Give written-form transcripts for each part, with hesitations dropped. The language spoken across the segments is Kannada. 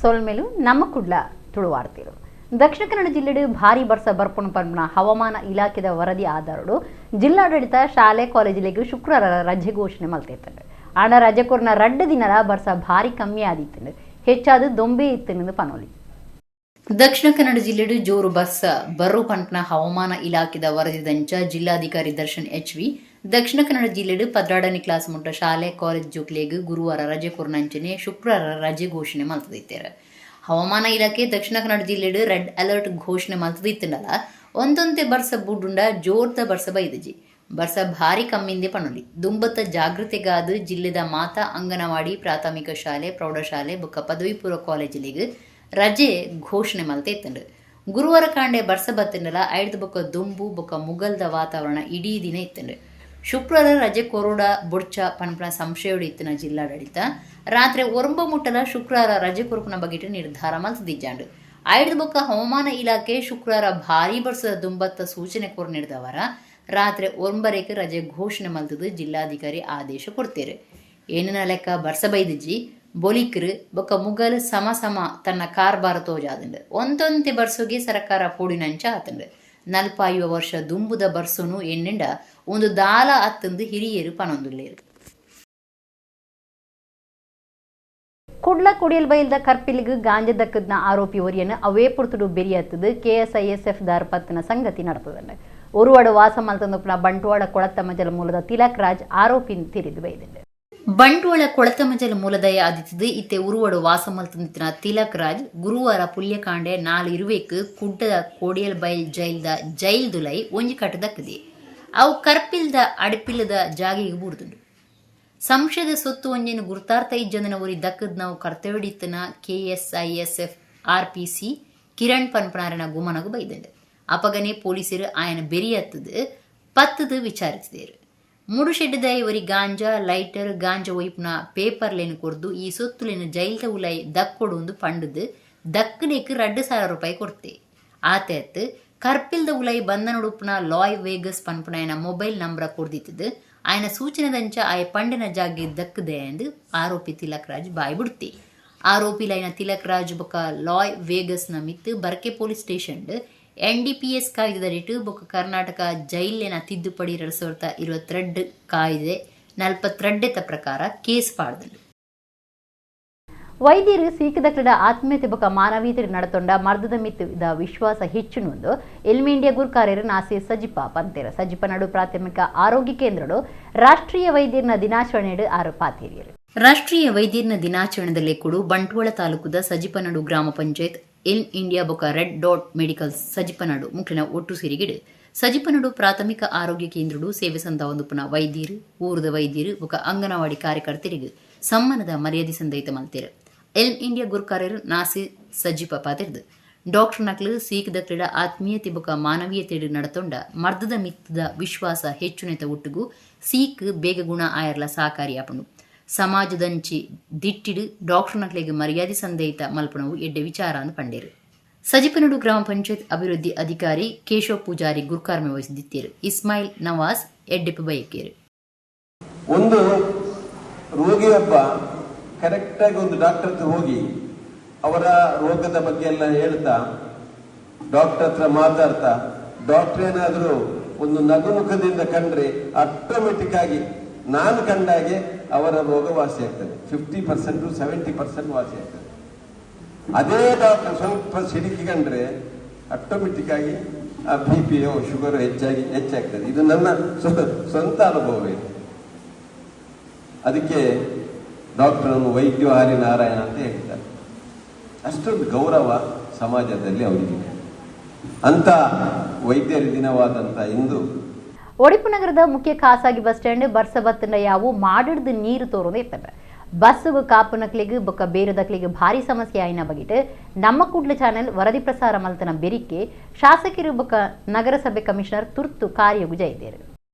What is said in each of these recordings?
ಸೋಲ್ಮೇಲು ನಮ್ಮ ಕುಡ್ಲ ತುಳುವಾಡ್ತಿರು. ದಕ್ಷಿಣ ಕನ್ನಡ ಜಿಲ್ಲೆಡು ಭಾರಿ ಬರ್ಸ ಬರ್ಪುಣು ಪನ್ಪುನ ಹವಾಮಾನ ಇಲಾಖೆದ ವರದಿ ಆಧಾರಡು ಜಿಲ್ಲಾಡಳಿತ ಶಾಲೆ ಕಾಲೇಜಿಲೆಗೂ ಶುಕ್ರವಾರ ರಜೆ ಘೋಷಣೆ ಮಲ್ತೈತಂಡು. ಆಂಡ ರಜೆ ಕೊರ್ನ 2 ದಿನದ ಬರ್ಸ ಭಾರಿ ಕಮ್ಮಿ ಆದಿತ್ತಂಡು. ಹೆಚ್ಚಾದು ದೊಂಬೆ ಇತ್ತಂದು ಪನೋಲಿ. ದಕ್ಷಿಣ ಕನ್ನಡ ಜಿಲ್ಲೆಡು ಜೋರು ಬರ್ಸ ಬರ್ರು ಪಂಪನ ಹವಾಮಾನ ಇಲಾಖೆದ ವರದಿದಂಚ ಜಿಲ್ಲಾಧಿಕಾರಿ ದರ್ಶನ್ HV ದಕ್ಷಿಣ ಕನ್ನಡ ಜಿಲ್ಲೆಡು 12ನೇ ಕ್ಲಾಸ್ ಮುಟ್ಟ ಶಾಲೆ ಕಾಲೇಜ್ ಜೋಕ್ಲೆಗ್ ಗುರುವಾರ ರಜೆ ಕೊರ್ನಂಚನೆ ಶುಕ್ರವಾರ ರಜೆ ಘೋಷಣೆ ಮಲ್ತದಿತ್ತೇರು. ಹವಾಮಾನ ಇಲಾಖೆ ದಕ್ಷಿಣ ಕನ್ನಡ ಜಿಲ್ಲೆಡು ರೆಡ್ ಅಲರ್ಟ್ ಘೋಷಣೆ ಮಲ್ತದಿತ್ತಲ್ಲ ಒಂದೊಂದೇ ಬರ್ಸ ಬುಡ್ಡುಂಡ ಜೋರ್ದ ಬರ್ಸ ಬೈದಜಿ ಬರ್ಸ ಭಾರಿ ಕಮ್ಮಿಂದೆ ಪಣಲಿ ದುಂಬತ್ತ ಜಾಗೃತೆಗಾದ ಜಿಲ್ಲೆದ ಮಾತಾ ಅಂಗನವಾಡಿ ಪ್ರಾಥಮಿಕ ಶಾಲೆ ಪ್ರೌಢಶಾಲೆ ಬೊಕ್ಕ ಪದವಿ ಪೂರ್ವ ಕಾಲೇಜಿಲಿಗೆ ರಜೆ ಘೋಷಣೆ ಮಲ್ತೈತಂಡು. ಗುರುವಾರ ಕಾಂಡೆ ಬರ್ಸ ಬತ್ತಂಡಲ ಐದು ಬೊಕ್ಕ ದುಂಬು ಬೊಕ್ಕ ಮುಗಲ್ದ ವಾತಾವರಣ ಇಡೀ ದಿನ ಇತ್ತಂಡು. ಶುಕ್ರವಾರ ರಜೆ ಕೊರೋಡ ಬುಡ್ಚ ಪಣಪನ ಸಂಶಯೋಡು ಇತ್ತಿನ ಜಿಲ್ಲಾಡಳಿತ ರಾತ್ರಿ 9 ಮುಟ್ಟಲ ಶುಕ್ರವಾರ ರಜೆ ಕೊರಪನ ಬಗೆಟ್ ನಿರ್ಧಾರ ಮಲ್ತದಿಜ್ಜಾಂಡು. ಐದು ಬೊಕ್ಕ ಹವಾಮಾನ ಇಲಾಖೆ ಶುಕ್ರವಾರ ಭಾರಿ ಬರ್ಸದ ದುಂಬತ್ತ ಸೂಚನೆ ಕೊರ್ ನೀಡಿದವರ ರಾತ್ರಿ 9ಕ್ಕೆ ರಜೆ ಘೋಷಣೆ ಮಲ್ತದು ಜಿಲ್ಲಾಧಿಕಾರಿ ಆದೇಶ ಕೊಡ್ತೇರು. ಏನಿನ ಲೆಕ್ಕ ಬರ್ಸ ಬೈದಿಜ್ಜಿ ಬೊಲಿಕ್ರು ಬೊಕ್ಕ ಮುಗಲ್ ಸಮ ತನ್ನ ಕಾರ್ಬಾರ ತೋಜಾದಂಡು ಒಂದೊಂತೆ ಬರ್ಸುಗೆ ಸರ್ಕಾರ ಪೋಡಿನಂಚ ಆತಂಡು. 45 ವರ್ಷ ದುಂಬುದ ಬರ್ಸುನು ಎಣ್ಣೆಂಡ ಒಂದು ದಾಲ ಅತ್ತಂದು ಹಿರಿಯರು ಪನೊಂದುಲ್ಲೇರು. ಕುಡ್ಲ ಕುಡಿಯಲ್ ಬೈಲ್ದ ಕರ್ಪಿಲ್ಗ್ ಗಾಂಜಾ ದಕ್ಕದ್ನ ಆರೋಪಿ ಒರಿಯನ್ನು ಅವೇ ಪುರ್ತುಡು ಬೆರಿಯತ್ತದು KSISF ದಾರ್ ಪತ್ತಿನ ಸಂಗತಿ ನಡೆತದಂಡ. ಒರುವಾಡು ವಾಸ ಮಲ್ತಂದೊಪ್ಪನ ಬಂಟ್ವಾಳ ಕೊಳತ್ತಮಜಲ ಮೂಲದ ತಿಲಕ್ ರಾಜ್ ಆರೋಪಿನ ತಿರಿದು ಬೈದಂಡ. ಬಂಟ್ವಾಳ ಕೊಳತ್ತಮಜಲ ಮೂಲದಯ ಆದಿತ್ಯದು ಇತ್ತೆ ಉರುವಾಡು ವಾಸ ಮಲ್ತಂದಿತ್ತಿನ ತಿಲಕ್ ರಾಜ್ ಗುರುವಾರ ಪುಲ್ಯಕಾಂಡೆ 4 ಕುಡ್ಡದ ಕೋಡಿಯಲ್ ಬೈಲ್ ಜೈಲ್ದುಲೈ ಒಂಜಿ ಕಟ್ಟು ದಕ್ಕದೆ ಅವು ಕರ್ಪಿಲ್ದ ಅಡಪಿಲ್ಲದ ಜಾಗಿಗೆ ಬೂರ್ದುಂಡು. ಸಂಶಯದ ಸೊತ್ತು ಒಂಜೇನು ಗುರ್ತಾರ್ಥ ಇಜ್ಜಂದನ ಊರಿ ದಕ್ಕದ್ ನಾವು ಕರ್ತವ್ಯಡಿತ್ತನ KSISF RPC ಕಿರಣ್ ಪನ್ಪನಾರನ ಗುಮನಗು ಬೈದಂಡು. ಅಪಗನೆ ಪೊಲೀಸರು ಆಯನ ಬೆರಿಯತ್ತದು ಪತ್ತದು ವಿಚಾರಿಸಿದೇರು. ಮೂಡು ಶೆಡ್ಡದ ಇವರಿ ಗಾಂಜಾ ಲೈಟರ್ ಗಾಂಜಾ ಒಯ್ಪುನ ಪೇಪರ್ಲೇನು ಕೊರ್ದು ಈ ಸೊತ್ತುಲೇನು ಜೈಲ್ದ ಉಲೈ ದಕ್ಕೊಡು ಪಂಡದು ದಕ್ಕನೇಕ್ 2,000 ರೂಪಾಯಿ ಕೊಡ್ತೆ. ಆತೇತ್ ಕರ್ಪಿಲ್ದ ಉಲೈ ಬಂಧನಡುಪ್ಪನ ಲಾಯ್ ವೇಗಸ್ ಪನ್ಪನ ಆಯನ ಮೊಬೈಲ್ ನಂಬರ ಕೊಡ್ದಿತ್ತದು ಆಯನ ಸೂಚನೆದಂಚ ಆಯ ಪಂಡನ ಜಾಗೆ ದಕ್ಕದೆ ಎಂದು ಆರೋಪಿ ತಿಲಕ್ ರಾಜ್ ಬಾಯ್ ಬಿಡುತ್ತೆ. ಆರೋಪಿ ಲೈನ ತಿಲಕ್ ರಾಜ್ ಬೊಕ್ಕ Loy ವೇಗಸ್ನ ಮಿತ್ತು Barke police station NDPS ಕಾಯ್ದೆದಡಿಟ್ಟು ಬೊಕ್ಕ ಕರ್ನಾಟಕ ಜೈಲಿನ ತಿದ್ದುಪಡಿ 2022 ಕಾಯ್ದೆ 42 ಪ್ರಕಾರ ಕೇಸ್ ಪಾಡ್ದಂಡು. ವೈದ್ಯರು ಸೀಕದಕ್ಲಡ ಆತ್ಮೀಯತೆ ಬೊಕ್ಕ ಮಾನವೀಯತೆ ನಡತೊಂಡ ಮರ್ದದ ಮಿತ್ತದ ವಿಶ್ವಾಸ ಹೆಚ್ಚುನುಂದು ಎಲ್ಮಿಂಡಿಯಾ ಗುರ್ಕಾರ್ಯರು ನಾಸಿ ಸಜಿಪ ಪಂತೇರ ಸಜಿಪ ನಡು ಪ್ರಾಥಮಿಕ ಆರೋಗ್ಯ ಕೇಂದ್ರಡು ರಾಷ್ಟ್ರೀಯ ವೈದ್ಯರನ ದಿನಾಚರಣೆಡು ಪಾತೇರಿಯರು. ರಾಷ್ಟ್ರೀಯ ವೈದ್ಯರನ ದಿನಾಚರಣೆದಲ್ಲೇ ಕೂಡ ಬಂಟ್ವಾಳ ತಾಲೂಕುದ ಸಜಿಪನಡು ಗ್ರಾಮ ಪಂಚಾಯತ್ ಎಲ್ ಇಂಡಿಯಾ ಬೊಕ್ಕ ರೆಡ್ ಡಾಟ್ ಮೆಡಿಕಲ್ ಸಜಿಪನಡು ಮುಖ್ಯನ ಒಟ್ಟು ಸಿರಿಗಿಡು ಸಜಿಪನಡು ಪ್ರಾಥಮಿಕ ಆರೋಗ್ಯ ಕೇಂದ್ರಡು ಸೇವೆ ಸಂದ ಒಂದುಪುನ ವೈದ್ಯರು ಊರದ ವೈದ್ಯರು ಬೊಕ್ಕ ಅಂಗನವಾಡಿ ಕಾರ್ಯಕರ್ತರಿಗೆ ಸಮ್ಮಾನದ ಮರ್ಯಾದೆ ಸಂದೈತ ಮಲ್ತೇರು. L India ಗುರ್ಕಾರ್ಯರು NASI Sajipa ಪಾತಿರ್ದು doctor ನಕ್ಲು ಸೀಕದ ಕ್ರೀಡ ಆತ್ಮೀಯತೆ ಬೊಕ್ಕ ಮಾನವೀಯತೆ ನಡತೊಂಡ ಮರ್ದದ ಮಿತ್ತದ ವಿಶ್ವಾಸ ಹೆಚ್ಚುನೆತ ಒಟ್ಟುಗು ಸೀಕ್ ಬೇಗ ಗುಣ ಆಯರ್ಲ ಸಹಕಾರಿಯಾಪಣು ಸಮಾಜದಂಚಿ ದಿಟ್ಟಿಡು ಡಾಕ್ಟರ್ ನಕ್ಲೆಗೆ ಮರ್ಯಾದೆ ಸಂದೇಹಿತ ಮಲ್ಪಣವು ಎಡ್ಡೆ ವಿಚಾರ ಅಂದು ಪಂಡೇರು. ಸಜಿಪನಡು ಗ್ರಾಮ ಪಂಚಾಯತ್ ಅಭಿವೃದ್ಧಿ ಅಧಿಕಾರಿ ಕೇಶವ್ ಪೂಜಾರಿ ಗುರ್ಕಾರ್ಮೆ ವಹಿಸಿದ್ದೇರು. ಇಸ್ಮಾಯಿಲ್ ನವಾಜ್ ಎಡ್ಡೆಪ್ಪು ಬಯಕೇರು. ಒಂದು ರೋಗಿಯೊಬ್ಬ ಕರೆಕ್ಟಾಗಿ ಒಂದು ಡಾಕ್ಟರ್ ಹತ್ರ ಹೋಗಿ ಅವರ ರೋಗದ ಬಗ್ಗೆ ಎಲ್ಲ ಹೇಳ್ತಾ ಡಾಕ್ಟರ್ ಹತ್ರ ಮಾತಾಡ್ತಾ ಡಾಕ್ಟರ್ ಏನಾದರೂ ಒಂದು ನಗುಮುಖದಿಂದ ಕಂಡ್ರೆ ಆಟೋಮೆಟಿಕ್ ಆಗಿ ನಾನು ಕಂಡಾಗೆ ಅವರ ರೋಗ ವಾಸಿ ಆಗ್ತದೆ. 50% to 70% ವಾಸಿ ಆಗ್ತದೆ. ಅದೇ ಡಾಕ್ಟರ್ ಸ್ವಲ್ಪ ಸಿಡಿಕಿ ಕಂಡ್ರೆ ಆಟೋಮೆಟಿಕ್ ಆಗಿ ಆ BP ಶುಗರ್ ಹೆಚ್ಚಾಗ್ತದೆ. ಇದು ನನ್ನ ಸ್ವಂತ ಅನುಭವ ಇದೆ. ಅದಕ್ಕೆ ಡಾಕ್ಟರನ್ನು ವೈದ್ಯಹಾರಿ ನಾರಾಯಣ ಅಂತ ಹೇಳ್ತಾರೆ. ಅಷ್ಟೊಂದು ಗೌರವ ಸಮಾಜದಲ್ಲಿ ಅವರಿಗೆ. ಅಂತ ವೈದ್ಯರ ದಿನವಾದಂಥ ಇಂದು ಒಡಿಪು ನಗರದ ಮುಖ್ಯ ಖಾಸಗಿ ಬಸ್ ಸ್ಟ್ಯಾಂಡ್ ಬರ್ಸ ಬತ್ತಂಡ ಯಾವು ಮಾಡಿಡ್ದು ನೀರು ತೋರೋದು ಇರ್ತವೆ. ಬಸ್ಸುಗೂ ಕಾಪುನಕ್ಲಿಗೆ ಬೊಕ್ಕ ಬೇರುದಕ್ಲಿಗೆ ಭಾರಿ ಸಮಸ್ಯೆ ಆಯ್ನ ಬಗಿಟ್ ನಮ್ಮ ಕುಡ್ಲ ಚಾನೆಲ್ ವರದಿ ಪ್ರಸಾರ ಮಲ್ತನ ಬೆರಿಕೆ ಶಾಸಕರು ಬೊಕ್ಕ ನಗರಸಭೆ ಕಮಿಷನರ್ ತುರ್ತು ಕಾರ್ಯಗು ಜೈದೇರು.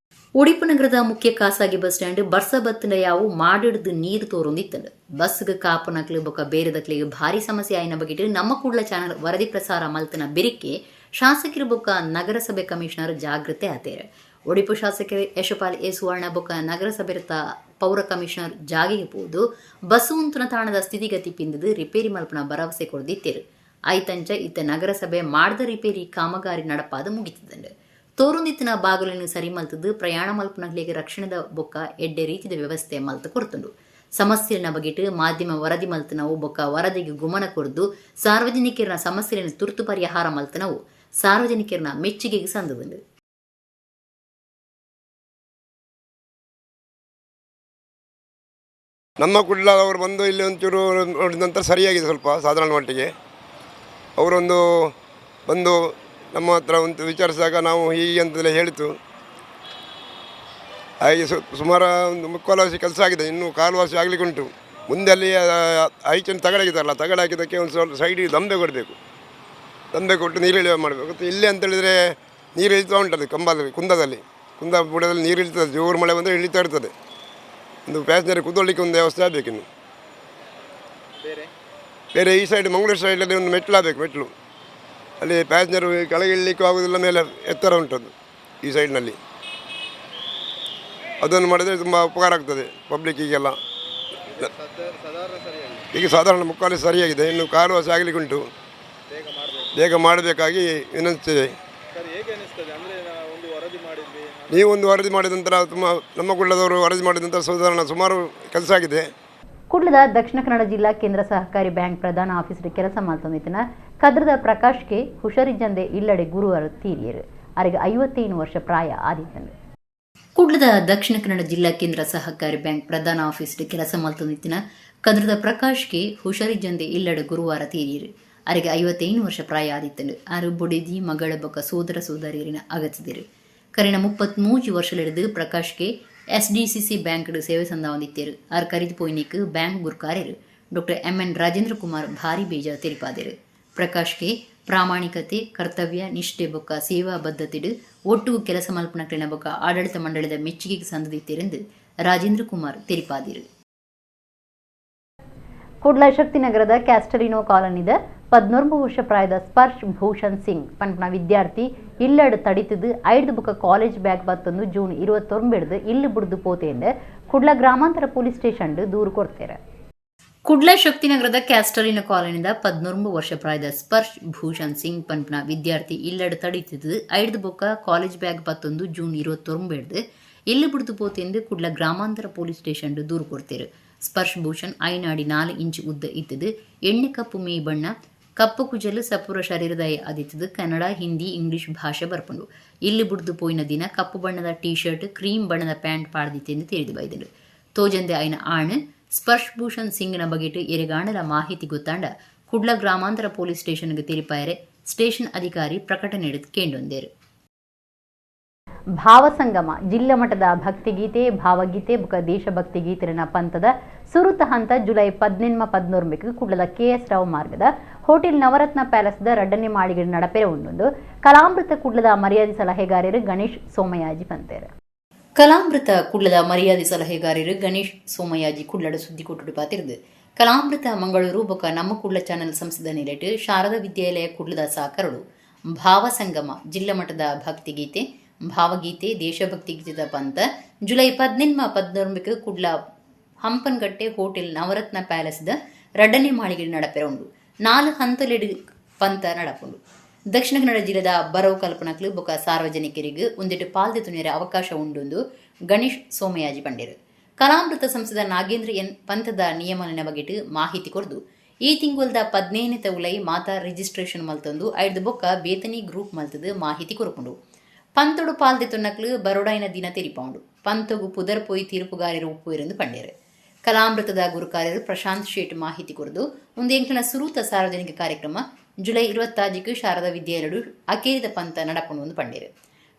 ಉಡಿಪು ನಗರದ ಮುಖ್ಯ ಖಾಸಗಿ ಬಸ್ ಸ್ಟ್ಯಾಂಡ್ ಬರ್ಸ ಬತ್ತಂಡ ಯಾವು ಮಾಡಿಡ್ದು ನೀರು ತೋರೊಂದಿತ್ತಂಡು ಬಸ್ಗೆ ಕಾಪುನಕ್ಲಿ ಬೊಕ್ಕ ಬೇರೆದಕ್ಲಿಗೆ ಭಾರಿ ಸಮಸ್ಯೆ ಆಯ್ನ ಬಗಿಟ್ ನಮ್ಮ ಕುಡ್ಲ ಚಾನೆಲ್ ವರದಿ ಪ್ರಸಾರ ಮಲ್ತನ ಬೆರಿಕೆ ಶಾಸಕರು ಬೊಕ್ಕ ನಗರಸಭೆ ಕಮಿಷನರ್ ಜಾಗೃತೆ ಆತೇರು. ಒಡಿಪು ಶಾಸಕ ಯಶಪಾಲ್ ಎ ಸುವರ್ಣ ಬೊಕ್ಕ ನಗರಸಭೆ ಪೌರ ಕಮಿಷನರ್ ಜಾಗೆಗೆ ಪೋದು ಬಸವಂತನ ತಾಣದ ಸ್ಥಿತಿಗತಿ ಪಿಂದದು ರಿಪೇರಿ ಮಲ್ಪನ ಭರವಸೆ ಕೊಡ್ದಿತ್ತೇರು. ಐತಂಚ ಇತ್ತ ನಗರಸಭೆ ಮಾಡ್ದ ರಿಪೇರಿ ಕಾಮಗಾರಿ ನಡಪಾದ ಮುಗಿತದಂಡು. ತೋರುಂದಿತ್ತಿನ ಬಾಗಿಲನ್ನು ಸರಿ ಮಲ್ತದು ಪ್ರಯಾಣ ಮಲ್ಪನಗಳಿಗೆ ರಕ್ಷಣೆದ ಬೊಕ್ಕ ಎಡ್ಡೆ ರೀತಿಯ ವ್ಯವಸ್ಥೆ ಮಲ್ತ ಕೊಡ್ತುಂಡು. ಸಮಸ್ಯೆನ ಬಗೆಟ್ ಮಾಧ್ಯಮ ವರದಿ ಮಲ್ತನವು ಬೊಕ್ಕ ವರದಿಗೆ ಗುಮನ ಕೊಡ್ದು ಸಾರ್ವಜನಿಕರನ ಸಮಸ್ಯೆಯನ್ನು ತುರ್ತು ಪರಿಹಾರ ಮಲ್ತನವು ಸಾರ್ವಜನಿಕರನ ಮೆಚ್ಚುಗೆಗೆ ಸಂದದುಂಡು. ನಮ್ಮ ಕುಡ್ಲ ಅವರು ಬಂದು ಇಲ್ಲಿ ಒಂಚೂರು ನೋಡಿದ ನಂತರ ಸರಿಯಾಗಿದೆ, ಸ್ವಲ್ಪ ಸಾಧಾರಣ ಮಟ್ಟಿಗೆ. ಅವರೊಂದು ಬಂದು ನಮ್ಮ ಹತ್ರ ಒಂದು ವಿಚಾರಿಸಿದಾಗ ನಾವು ಹೀಗೆ ಅಂತಲೇ ಹೇಳಿತು. ಹಾಗೆ ಸುಮಾರು ಒಂದು ಮುಕ್ಕಾಲು ಕೆಲಸ ಆಗಿದೆ, ಇನ್ನೂ ಕಾಲುವಾಸಿ ಆಗಲಿಕ್ಕೆ ಉಂಟು. ಮುಂದೆ ಅಲ್ಲಿ ಐಚನ್ನು ತಗಡಾಕಿದ್ದಾರಲ್ಲ, ತಗಡಾಕಿದ್ದಕ್ಕೆ ಒಂದು ಸ್ವಲ್ಪ ಸೈಡಿಗೆ ದಂಬೆ ಕೊಡಬೇಕು. ದಂಬೆ ಕೊಟ್ಟು ನೀರು ಇಳಿಯುವ ಮಾಡಬೇಕು. ಮತ್ತು ಇಲ್ಲಿ ಅಂತೇಳಿದರೆ ನೀರು ಇಳಿತಾ ಉಂಟದು ಕಂಬದಲ್ಲಿ, ಕುಂದ ಬುಡದಲ್ಲಿ ನೀರು ಇಳಿತದೆ. ಜೋರು ಮಳೆ ಬಂದರೆ ಇಳಿತಾ ಇರ್ತದೆ. ಒಂದು ಪ್ಯಾಸೆಂಜರ್ ಕೂತ್ಕೊಳ್ಳಿಕ್ಕೆ ಒಂದು ವ್ಯವಸ್ಥೆ ಆಗಬೇಕಿನ್ನು. ಬೇರೆ ಈ ಸೈಡ್ ಮಂಗಳೂರು ಸೈಡಲ್ಲಿ ಒಂದು ಮೆಟ್ಲು ಅಲ್ಲಿ ಪ್ಯಾಸೆಂಜರು ಕೆಳಗೆ ಇಳಲಿಕ್ಕೂ ಆಗೋದಿಲ್ಲ, ಮೇಲೆ ಎತ್ತರ ಉಂಟದು ಈ ಸೈಡ್ನಲ್ಲಿ. ಅದನ್ನು ಮಾಡಿದರೆ ತುಂಬ ಉಪಕಾರ ಆಗ್ತದೆ ಪಬ್ಲಿಕ್ಕಿಗೆಲ್ಲ. ಈಗ ಸಾಧಾರಣ ಮುಕ್ಕಾಲು ಸರಿಯಾಗಿದೆ, ಇನ್ನು ಕಾಲುವಾಸಿ ಆಗಲಿಕ್ಕೆ ಉಂಟು. ಬೇಗ ಮಾಡಬೇಕಾಗಿ ವಿನಂತಿಸಿದೆ. ನೀವು ಒಂದು ವರದಿ ಮಾಡಿದ ನಂತರ ತುಂಬ ನಮ್ಮ ಕುಳ್ಳದವರು ವರದಿ ಮಾಡಿದ ನಂತರ ಸುಮಾರು ಕೆಲಸ ಆಗಿದೆ. ಕುಡ್ಲದ ದಕ್ಷಿಣ ಕನ್ನಡ ಜಿಲ್ಲಾ ಕೇಂದ್ರ ಸಹಕಾರಿ ಬ್ಯಾಂಕ್ ಪ್ರಧಾನ ಆಫೀಸರ್ ಕೆಲಸ ಮಾಡ್ತಂದಿತ್ತಿನ ಕದ್ರದ ಪ್ರಕಾಶ್ಗೆ ಹುಷಾರಿಜ್ಜಂದೆ ಇಲ್ಲಡೆ ಗುರುವಾರ ತೀರಿಯರು. ಅವರಿಗೆ 51 ವರ್ಷ ಪ್ರಾಯ ಆದಿತ್ತಂದು. ಕುಡ್ಲದ ದಕ್ಷಿಣ ಕನ್ನಡ ಜಿಲ್ಲಾ ಕೇಂದ್ರ ಸಹಕಾರಿ ಬ್ಯಾಂಕ್ ಪ್ರಧಾನ ಆಫೀಸರ್ ಕೆಲಸ ಮಾಡ್ತಂದಿತ್ತಿನ ಕದ್ರದ ಪ್ರಕಾಶ್ಗೆ ಹುಷಾರಿಜ್ಜಂದೆ ಇಲ್ಲಡೆ ಗುರುವಾರ ತೀರಿಯರು. ಅವರಿಗೆ 51 ವರ್ಷ ಪ್ರಾಯ ಆದಿತ್ತಂದು. ಅವರು ಬೊಡಿದಿ ಮಗಳ ಬೊಕ್ಕ ಸೋದರ ಸೋದರಿಯರಿನ ಅಗತ್ಯದಿರು. ಕರಿನ 33 ವರ್ಷಲಿಡಿದು ಪ್ರಕಾಶ್ಗೆ SDCC ಬ್ಯಾಂಕ್ ಸೇವೆ ಸಂದಾವಂದಿತ್ತೇರು. ಅವರು ಕರಿದು ಪೋಯ್ನಿಕ್ ಬ್ಯಾಂಕ್ ಗುರ್ಕಾರ್ಯರು ಡಾಕ್ಟರ್ MN ರಾಜೇಂದ್ರ ಕುಮಾರ್ ಭಾರಿ ಬೇಜ ತೆರಿಪಾದರು. ಪ್ರಕಾಶ್ಗೆ ಪ್ರಾಮಾಣಿಕತೆ, ಕರ್ತವ್ಯ ನಿಷ್ಠೆ ಬೊಕ್ಕ ಸೇವಾ ಬದ್ಧತೆಡು ಒಟ್ಟಿಗೂ ಕೆಲಸ ಮಲ್ಪನಕ್ಲಿನ ಬೊಕ್ಕ ಆಡಳಿತ ಮಂಡಳಿದ ಮೆಚ್ಚುಗೆಗೆ ಸಂದಿತ್ತೇರೆಂದು ರಾಜೇಂದ್ರ ಕುಮಾರ್ ತೆರಿಪಾದರು. ಕುಡ್ಲ ಶಕ್ತಿನಗರದ ಕ್ಯಾಸ್ಟರಿನೋ ಕಾಲೋನಿದ 14 ವರ್ಷ ಪ್ರಾಯದ ಸ್ಪರ್ಶ್ ಭೂಷಣ್ ಸಿಂಗ್ ಪಂಪನ ವಿದ್ಯಾರ್ಥಿ ಇಲ್ಲಡು ತಡಿತದು 5 ಬುಕ್ಕ ಕಾಲೇಜ್ ಬ್ಯಾಗ್ ಬತ್ತೊಂದು ಜೂನ್ 29 ಇಲ್ಲಿ ಬುಡ್ದು ಪೋತೆಯಿಂದ ಕುಡ್ಲ ಗ್ರಾಮಾಂತರ ಪೊಲೀಸ್ ಸ್ಟೇಷನ್ ದೂರು ಕೊಡ್ತಾರೆ. ಕುಡ್ಲ ಶಕ್ತಿನಗರದ ಕ್ಯಾಸ್ಟರಿನೋ ಕಾಲೋನಿದ 14 ವರ್ಷ ಪ್ರಾಯದ ಸ್ಪರ್ಶ್ ಭೂಷಣ್ ಸಿಂಗ್ ಪಂಪನ ವಿದ್ಯಾರ್ಥಿ ಇಲ್ಲಡು ತಡಿತದು 5 ಬುಕ್ಕ ಕಾಲೇಜ್ ಬ್ಯಾಗ್ ಬತ್ತೊಂದು ಜೂನ್ 29 ಇಲ್ಲಿ ಬುಡ್ದು ಪೋತೆಯಿಂದ ಕುಡ್ಲ ಗ್ರಾಮಾಂತರ ಪೊಲೀಸ್ ಸ್ಟೇಷನ್ ದೂರು ಕೊಡ್ತಾರೆ. ಸ್ಪರ್ಶ್ ಭೂಷಣ್ 4 ಇಂಚ್ ಉದ್ದ ಇದ್ದದು, ಎಣ್ಣೆ ಕಪ್ಪು ಮೇ ಬಣ್ಣ, ಕಪ್ಪು ಕುಜಲು ಸಪುರ ಶರೀರದ ಆದಿತ್ತದು, ಕನ್ನಡ, ಹಿಂದಿ, ಇಂಗ್ಲಿಷ್ ಭಾಷೆ ಬರ್ಪುಂಡು. ಇಲ್ಲಿ ಬುಡ್ದು ಪೋಯಿನ ದಿನ ಕಪ್ಪು ಬಣ್ಣದ ಟೀ ಶರ್ಟ್, ಕ್ರೀಮ್ ಬಣ್ಣದ ಪ್ಯಾಂಟ್ ಪಾಡ್ದಿತ್ತೆಂದು ತಿಳಿದು ಬೈದರು. ತೋಜಂದೆ ಆಯ್ನ ಆಣ್ ಸ್ಪರ್ಶ್ ಭೂಷಣ್ ಸಿಂಗ್ನ ಬಗೆಟ್ ಎರೆಗಾಣಲ ಮಾಹಿತಿ ಗೊತ್ತಾಂಡ ಕುಡ್ಲ ಗ್ರಾಮಾಂತರ ಪೊಲೀಸ್ ಸ್ಟೇಷನ್ಗೆ ತೆರಿಪಾಯರೆ ಸ್ಟೇಷನ್ ಅಧಿಕಾರಿ ಪ್ರಕಟಣೆ ನೀಡಿದ ಕೇಂಡೊಂದೇರು. ಭಾವಸಂಗಮ ಜಿಲ್ಲಾ ಮಟ್ಟದ ಭಕ್ತಿಗೀತೆ, ಭಾವಗೀತೆ ಬುಕ ದೇಶಭಕ್ತಿ ಗೀತೆನ ಪಂಥದ ಸುರುತ ಹಂತ ಜುಲೈ 18 ಕುಡ್ಲದ KS ರಾವ್ ಮಾರ್ಗದ ಹೋಟೆಲ್ ನವರತ್ನ ಪ್ಯಾಲೇಸ್ದ ರಡ್ಡನೆ ಮಾಳಿಗೆ ನಡಪೆರೆ ಉಂಡೊಂದು ಕಲಾಮೃತ ಕುಡ್ಲದ ಮರ್ಯಾದೆ ಸಲಹೆಗಾರರು ಗಣೇಶ್ ಸೋಮಯಾಜಿ ಪಂತೇರು. ಕಲಾಮೃತ ಕುಡ್ಲದ ಮರ್ಯಾದೆ ಸಲಹೆಗಾರರು ಗಣೇಶ್ ಸೋಮಯಾಜಿ ಕುಡ್ಲಡ ಸುದ್ದಿ ಕೊಟ್ಟು ಪಾತಿರ್ದು ಕಲಾಮೃತ ಮಂಗಳೂರು ಬೊಕ ನಮ್ಮ ಕುಡ್ಲ ಚಾನೆಲ್ ಸಂಸ್ಥದ ನಿಲೆಟ್ ಶಾರದಾ ವಿದ್ಯಾಲಯ ಕುಡ್ಲದ ಸಾಕರಡು ಭಾವಸಂಗಮ ಜಿಲ್ಲಾ ಮಟ್ಟದ ಭಕ್ತಿಗೀತೆ, ಭಾವಗೀತೆ, ದೇಶಭಕ್ತಿ ಗೀತೆದ ಪಂಥ ಜುಲೈ 18 ಕುಡ್ಲ ಹಂಪನ್ಗಟ್ಟೆ ಹೋಟೆಲ್ ನವರತ್ನ ಪ್ಯಾಲೇಸ್ದ ರಡ್ಡನೆ ಮಾಳಿಗೆ ನಡಪೆರ ಉಂಡು. 4 ಹಂತಲೆಡು ಪಂಥ ನಡಪುಂಡು. ದಕ್ಷಿಣ ಕನ್ನಡ ಜಿಲ್ಲೆದ ಬರವು ಕಲ್ಪನಕ್ಲು ಬೊಕ ಸಾರ್ವಜನಿಕರಿಗೆ ಒಂದೆಟ್ಟು ಪಾಲ್ದೆ ತುಣಿಯರ ಅವಕಾಶ ಉಂಡೊಂದು ಗಣೇಶ್ ಸೋಮಯಾಜಿ ಪಂಡೇರು. ಕಲಾಮೃತ ಸಂಸ್ಥದ ನಾಗೇಂದ್ರ ಎನ್ ಪಂಥದ ನಿಯಮನ ಬಗೆಟ್ ಮಾಹಿತಿ ಕೊಡ್ದು ಈ ತಿಂಗಳದ 15 ಉಲೈ ಮಾತಾ ರಿಜಿಸ್ಟ್ರೇಷನ್ ಮಲ್ತೊಂದು 5 ಬೊಕ್ಕ ಬೇತನಿ ಗ್ರೂಪ್ ಮಲ್ತದ ಮಾಹಿತಿ ಕೊರಪುಂಡು. ಪಂತೊಡು ಪಾಲ್ದೆ ತುನ್ನಕ್ಲು ಬರೋಡಾಯಿನ ದಿನ ತೆರಿಪೌಂಡು. ಪಂತೊಗು ಪುದರ್ ಪೋಯಿ ತೀರ್ಪುಗಾರರು ಉಪ್ಪು ಇರಂದು ಪಂಡೇರು. ಕಲಾಮೃತದ ಗುರುಕಾರ್ಯರು ಪ್ರಶಾಂತ್ ಶೇಟ್ ಮಾಹಿತಿ ಕೊರದು ಒಂದು ಎಂಕ್ಲನ ಸುರೂತ ಸಾರ್ವಜನಿಕ ಕಾರ್ಯಕ್ರಮ ಜುಲೈ 26 ಶಾರದಾ ವಿದ್ಯಾಲಯಡು ಅಕೇರಿದ ಪಂಥ ನಡಪುಂಡು ಪಂಡೇರು.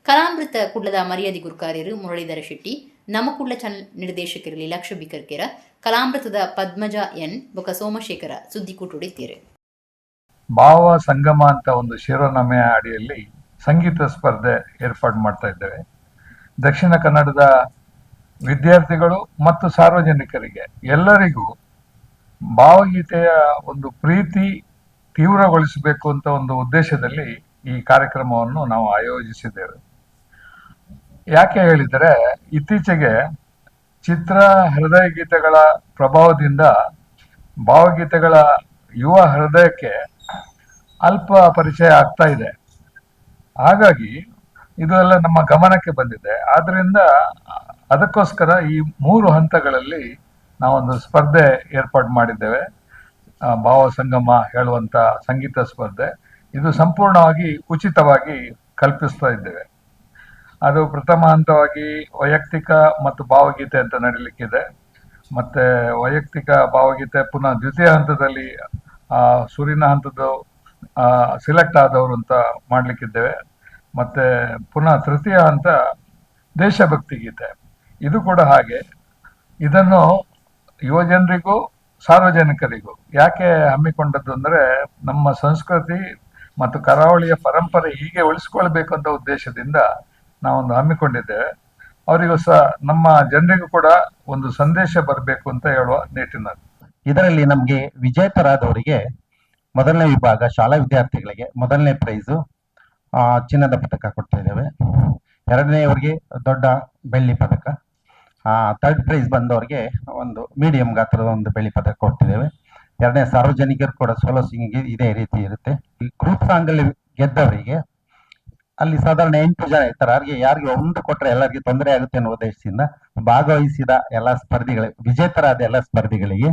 ಕಲಾಮೃತ ಕುಡ್ಲದ ಮರ್ಯಾದೆ ಗುರುಕಾರ್ಯರು ಮುರಳೀಧರ ಶೆಟ್ಟಿ, ನಮ್ಮ ಕುಡ್ಲ ಚಾನೆಲ್ ನಿರ್ದೇಶಕರು ಲೀಲಾಕ್ಷ ಬಿಕರ್ಕೆರ, ಕಲಾಮೃತದ ಪದ್ಮಜಾ ಎನ್ ಬೊಕ ಸೋಮಶೇಖರ ಸುದ್ದಿ ಕೂಟುಡಿದ್ದೇರು. ಭಾವ ಸಂಗಮ ಅಂತ ಒಂದು ಶಿರೋನಾಮೆಯ ಅಡಿಯಲ್ಲಿ ಸಂಗೀತ ಸ್ಪರ್ಧೆ ಏರ್ಪಾಡು ಮಾಡ್ತಾ ಇದ್ದೇವೆ. ದಕ್ಷಿಣ ಕನ್ನಡದ ವಿದ್ಯಾರ್ಥಿಗಳು ಮತ್ತು ಸಾರ್ವಜನಿಕರಿಗೆ ಎಲ್ಲರಿಗೂ ಭಾವಗೀತೆಯ ಒಂದು ಪ್ರೀತಿ ತೀವ್ರಗೊಳಿಸಬೇಕು ಅಂತ ಒಂದು ಉದ್ದೇಶದಲ್ಲಿ ಈ ಕಾರ್ಯಕ್ರಮವನ್ನು ನಾವು ಆಯೋಜಿಸಿದ್ದೇವೆ. ಯಾಕೆ ಹೇಳಿದರೆ, ಇತ್ತೀಚೆಗೆ ಚಿತ್ರ ಹೃದಯ ಗೀತೆಗಳ ಪ್ರಭಾವದಿಂದ ಭಾವಗೀತೆಗಳ ಯುವ ಹೃದಯಕ್ಕೆ ಅಲ್ಪ ಪರಿಚಯ ಆಗ್ತಾ ಇದೆ. ಹಾಗಾಗಿ ಇದೆಲ್ಲ ನಮ್ಮ ಗಮನಕ್ಕೆ ಬಂದಿದೆ. ಆದ್ರಿಂದ ಅದಕ್ಕೋಸ್ಕರ ಈ 3 ಹಂತಗಳಲ್ಲಿ ನಾವೊಂದು ಸ್ಪರ್ಧೆ ಏರ್ಪಾಡು ಮಾಡಿದ್ದೇವೆ. ಭಾವ ಸಂಗಮ ಹೇಳುವಂತ ಸಂಗೀತ ಸ್ಪರ್ಧೆ. ಇದು ಸಂಪೂರ್ಣವಾಗಿ ಉಚಿತವಾಗಿ ಕಲ್ಪಿಸ್ತಾ ಇದ್ದೇವೆ. ಅದು ಪ್ರಥಮ ಹಂತವಾಗಿ ವೈಯಕ್ತಿಕ ಮತ್ತು ಭಾವಗೀತೆ ಅಂತ ನಡೀಲಿಕ್ಕಿದೆ. ಮತ್ತೆ ವೈಯಕ್ತಿಕ ಭಾವಗೀತೆ ಪುನಃ ದ್ವಿತೀಯ ಹಂತದಲ್ಲಿ ಸುರಿನ ಹಂತದ್ದು ಸಿಲೆಕ್ಟ್ ಆದವರು ಅಂತ ಮಾಡ್ಲಿಕ್ಕಿದ್ದೇವೆ. ಮತ್ತೆ ಪುನಃ ತೃತೀಯ ಹಂತ ದೇಶಭಕ್ತಿ ಗೀತೆ. ಇದು ಕೂಡ ಹಾಗೆ. ಇದನ್ನು ಯುವಜನರಿಗೂ ಸಾರ್ವಜನಿಕರಿಗೂ ಯಾಕೆ ಹಮ್ಮಿಕೊಂಡದ್ದು ಅಂದ್ರೆ, ನಮ್ಮ ಸಂಸ್ಕೃತಿ ಮತ್ತು ಕರಾವಳಿಯ ಪರಂಪರೆ ಹೀಗೆ ಉಳಿಸ್ಕೊಳ್ಬೇಕು ಅಂತ ಉದ್ದೇಶದಿಂದ ನಾವೊಂದು ಹಮ್ಮಿಕೊಂಡಿದ್ದೇವೆ. ಅವರಿಗೂ ಸಹ ನಮ್ಮ ಜನರಿಗೂ ಕೂಡ ಒಂದು ಸಂದೇಶ ಬರಬೇಕು ಅಂತ ಹೇಳುವ ನಿಟ್ಟಿನಲ್ಲಿ ಇದರಲ್ಲಿ ನಮಗೆ ವಿಜೇತರಾದವರಿಗೆ ಮೊದಲನೇ ವಿಭಾಗ ಶಾಲಾ ವಿದ್ಯಾರ್ಥಿಗಳಿಗೆ ಮೊದಲನೇ ಪ್ರೈಸು ಚಿನ್ನದ ಪದಕ ಕೊಡ್ತಾ ಇದ್ದೇವೆ. ಎರಡನೆಯವರಿಗೆ ದೊಡ್ಡ ಬೆಳ್ಳಿ ಪದಕ, ಥರ್ಡ್ ಪ್ರೈಸ್ ಬಂದವರಿಗೆ ಒಂದು ಮೀಡಿಯಂ ಗಾತ್ರದ ಒಂದು ಬೆಳ್ಳಿ ಪದಕ ಕೊಡ್ತಿದ್ದೇವೆ. ಎರಡನೇ ಸಾರ್ವಜನಿಕರು ಕೂಡ ಸೋಲೋ ಸಿಂಗಿಂಗ್ ಇದೇ ರೀತಿ ಇರುತ್ತೆ. ಗ್ರೂಪ್ ಸಾಂಗ್ ಅಲ್ಲಿ ಗೆದ್ದವರಿಗೆ ಅಲ್ಲಿ ಸಾಧಾರಣ 8 ಜನ ಇರ್ತಾರೆ. ಅವ್ರಿಗೆ ಯಾರಿಗೆ ಒಂದು ಕೊಟ್ಟರೆ ಎಲ್ಲರಿಗೆ ತೊಂದರೆ ಆಗುತ್ತೆ ಅನ್ನೋ ಉದ್ದೇಶದಿಂದ ಭಾಗವಹಿಸಿದ ಎಲ್ಲ ವಿಜೇತರಾದ ಎಲ್ಲ ಸ್ಪರ್ಧಿಗಳಿಗೆ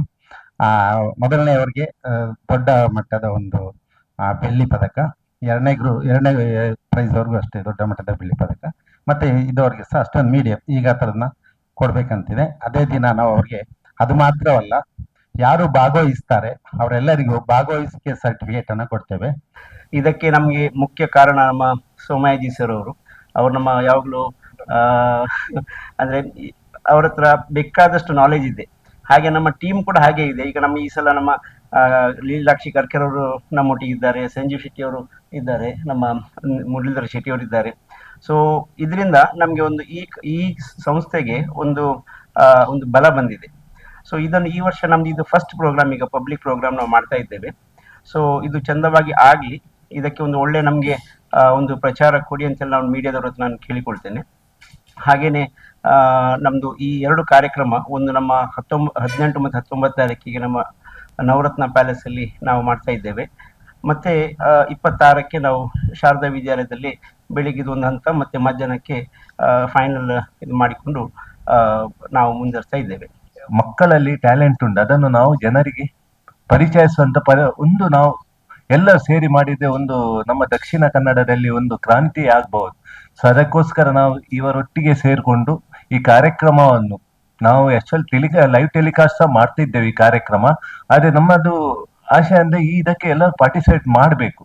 ಮೊದಲನೆಯವರಿಗೆ ದೊಡ್ಡ ಮಟ್ಟದ ಒಂದು ಬೆಳ್ಳಿ ಪದಕ, ಎರಡನೇ ಪ್ರೈಸ್ ವರ್ಗೂ ಅಷ್ಟೇ ದೊಡ್ಡ ಮಟ್ಟದ ಬೆಳ್ಳಿ ಪದಕ, ಮತ್ತೆ ಇದವರಿಗೆ ಸಹ ಅಷ್ಟೊಂದು ಮೀಡಿಯಂ ಈಗ ಥರದನ್ನ ಕೊಡ್ಬೇಕಂತಿದೆ. ಅದೇ ದಿನ ನಾವು ಅವ್ರಿಗೆ ಅದು ಮಾತ್ರವಲ್ಲ, ಯಾರು ಭಾಗವಹಿಸ್ತಾರೆ ಅವರೆಲ್ಲರಿಗೂ ಭಾಗವಹಿಸಿಕೆ ಸರ್ಟಿಫಿಕೇಟ್ ಅನ್ನ ಕೊಡ್ತೇವೆ. ಇದಕ್ಕೆ ನಮಗೆ ಮುಖ್ಯ ಕಾರಣ ನಮ್ಮ ಸೋಮಯಾಜಿ ಸರ್ ಅವರು ನಮ್ಮ ಯಾವಾಗಲೂ ಅಂದ್ರೆ ಅವ್ರ ಹತ್ರ ಬೇಕಾದಷ್ಟು ನಾಲೆಜ್ ಇದೆ. ಹಾಗೆ ನಮ್ಮ ಟೀಮ್ ಕೂಡ ಹಾಗೆ ಇದೆ. ಈಗ ನಮ್ಮ ಈ ಸಲ ನಮ್ಮ ಲೀಲಾಕ್ಷಿ ಕರ್ಕರ್ ಅವರು ನಮ್ಮೊಟ್ಟಿಗೆ ಇದ್ದಾರೆ, ಸಂಜೀವ್ ಶೆಟ್ಟಿ ಅವರು ಇದ್ದಾರೆ, ನಮ್ಮ ಮುರಳೀಧರ್ ಶೆಟ್ಟಿ ಅವರು ಇದ್ದಾರೆ. ಸೊ ಇದರಿಂದ ನಮಗೆ ಒಂದು ಈ ಸಂಸ್ಥೆಗೆ ಒಂದು ಬಲ ಬಂದಿದೆ. ಸೊ ಇದನ್ನು ಈ ವರ್ಷ ನಮ್ದು ಇದು ಫಸ್ಟ್ ಪ್ರೋಗ್ರಾಮ್, ಈಗ ಪಬ್ಲಿಕ್ ಪ್ರೋಗ್ರಾಮ್ ನಾವು ಮಾಡ್ತಾ ಇದ್ದೇವೆ. ಸೊ ಇದು ಚಂದವಾಗಿ ಆಗಲಿ, ಇದಕ್ಕೆ ಒಂದು ಒಳ್ಳೆ ನಮಗೆ ಒಂದು ಪ್ರಚಾರ ಕೊಡಿ ಅಂತೆಲ್ಲ ನಾವು ಮೀಡಿಯಾದವ್ರ ಹತ್ರ ನಾನು ಕೇಳಿಕೊಳ್ತೇನೆ. ಹಾಗೇನೆ ನಮ್ದು ಈ 2 ಕಾರ್ಯಕ್ರಮ, ಒಂದು ನಮ್ಮ 18 ಮತ್ತು 19 ತಾರೀಕಿಗೆ ನಮ್ಮ ನವರತ್ನ ಪ್ಯಾಲೇಸ್ ಅಲ್ಲಿ ನಾವು ಮಾಡ್ತಾ ಇದ್ದೇವೆ. ಮತ್ತೆ 26ಕ್ಕೆ ನಾವು ಶಾರದಾ ವಿದ್ಯಾಲಯದಲ್ಲಿ ಬೆಳಿಗ್ಗೆ ಒಂದು ಹಂತ, ಮತ್ತೆ ಮಧ್ಯಾಹ್ನಕ್ಕೆ ಫೈನಲ್ ಇದು ಮಾಡಿಕೊಂಡು ನಾವು ಮುಂದುವರಿಸ್ತಾ ಇದ್ದೇವೆ. ಮಕ್ಕಳಲ್ಲಿ ಟ್ಯಾಲೆಂಟ್ ಉಂಟು, ಅದನ್ನು ನಾವು ಜನರಿಗೆ ಪರಿಚಯಿಸುವಂತ ಒಂದು ನಾವು ಎಲ್ಲ ಸೇರಿ ಮಾಡಿದ್ರೆ ಒಂದು ನಮ್ಮ ದಕ್ಷಿಣ ಕನ್ನಡದಲ್ಲಿ ಒಂದು ಕ್ರಾಂತಿ ಆಗ್ಬಹುದು. ಸೊ ಅದಕ್ಕೋಸ್ಕರ ನಾವು ಇವರೊಟ್ಟಿಗೆ ಸೇರಿಕೊಂಡು ಈ ಕಾರ್ಯಕ್ರಮವನ್ನು ನಾವು ಲೈವ್ ಟೆಲಿಕಾಸ್ಟ್ ಮಾಡ್ತಿದ್ದೇವೆ ಈ ಕಾರ್ಯಕ್ರಮ. ಆದ್ರೆ ನಮ್ಮದು ಆಶೆ ಅಂದ್ರೆ ಇದಕ್ಕೆ ಎಲ್ಲ ಪಾರ್ಟಿಸಿಪೇಟ್ ಮಾಡಬೇಕು,